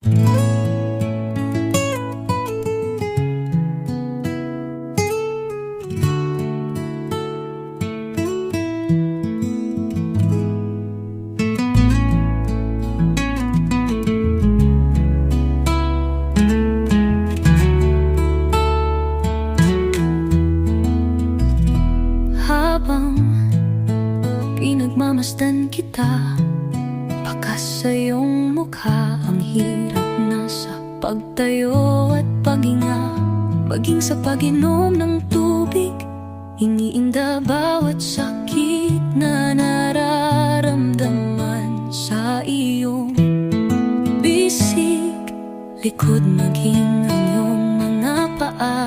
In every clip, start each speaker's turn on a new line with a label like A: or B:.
A: Habang pinagmamasdan kita, bakas sa iyong mukha ang hirap na sa pagtayo at paghinga. Maging sa pag-inom ng tubig, iniinda bawat sakit na nararamdaman sa iyong bisig. Likod maging ang iyong mga paa.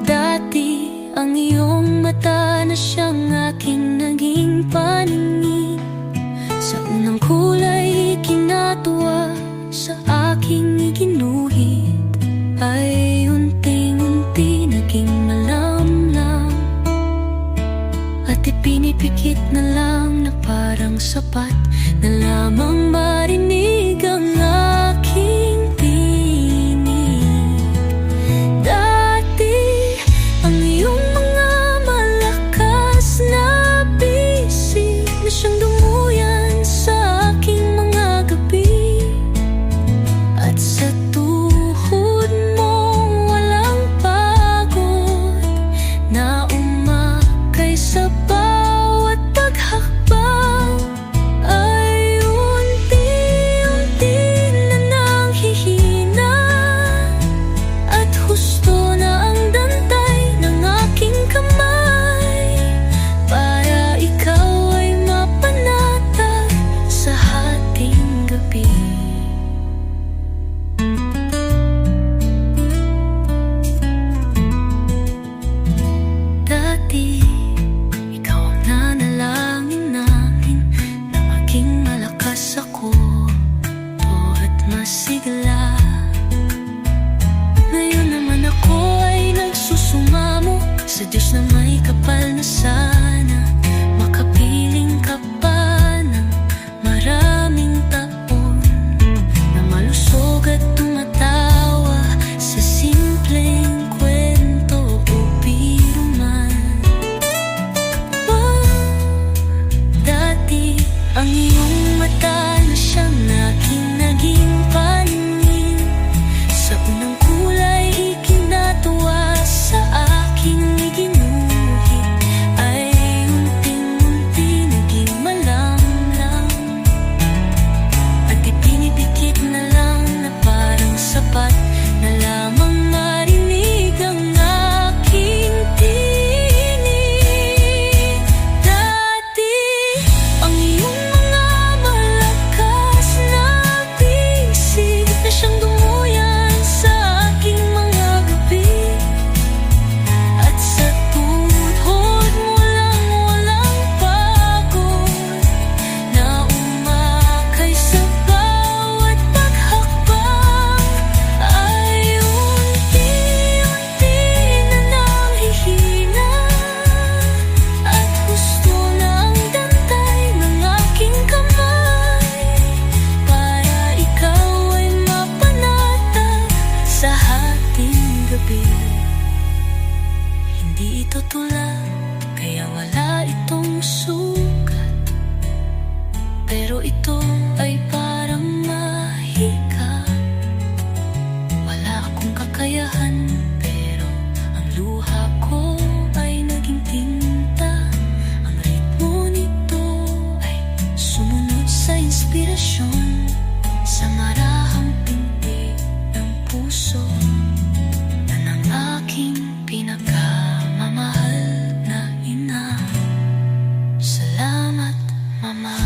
A: Dati ang iyong mata na siyang aking naging paningin. Sa unang kulay kinatuwa, sa aking iginuhit ay unti-unti naging malamlam. At ipinipikit na lang na parang sapat na lamang marinig ang aking tinig. Dati ang iyong mga malakas na bisig na siyang dumuyan sa aking mga gabi. At sa tuhod mong walang pagod na umakay sa bawat paghakbang, ay unti-unti na nang hihina. At husto na ang dantay ng aking kamay, para ikaw ay mapanatag sa hating gabi. Dati, ikaw ang nanalangin namin na maging malakas ako at masigla. Ngayon naman ako ay nagsusumamo sa Diyos na may kapal na sana. Makapiling ka pa ng maraming taon, na malusog at tumatawa sa simpleng kwento o biro man. Dati ang iyong mata na siyang aking naging paningin. Sa unang kulay ikinatuwa, sa aking iginuhit ay unti-unti naging malamlam. At ipinipikit na lang na parang sapat na lamang marinig ang aking tinig. Dati ang iyong mga malakas na bisig na siyang dumuyan sa aking mga gabi. At sa tuhod mo lang walang pagod na umakay sa bawat paghakbang, ay unti-unti na nang hihina. At husto na ang dantay ng aking kamay, para ikaw ay mapanatag sa hating gabi. Hindi ito tulad, kaya wala itong sukat, pero ito ay parang mahika. Wala akong kakayahan, pero ang luha ko ay naging tinta. Ang ritmo nito ay sumunod sa inspirasyon, sa marahang pintig ng puso na ng aking pinakamamahal na ina. Salamat, Mama.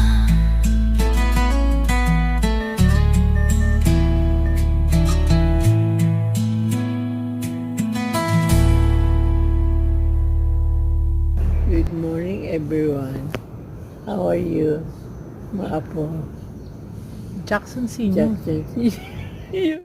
B: Good morning, everyone. How are you, mga apo?
C: Jackson Senior.
B: Jackson.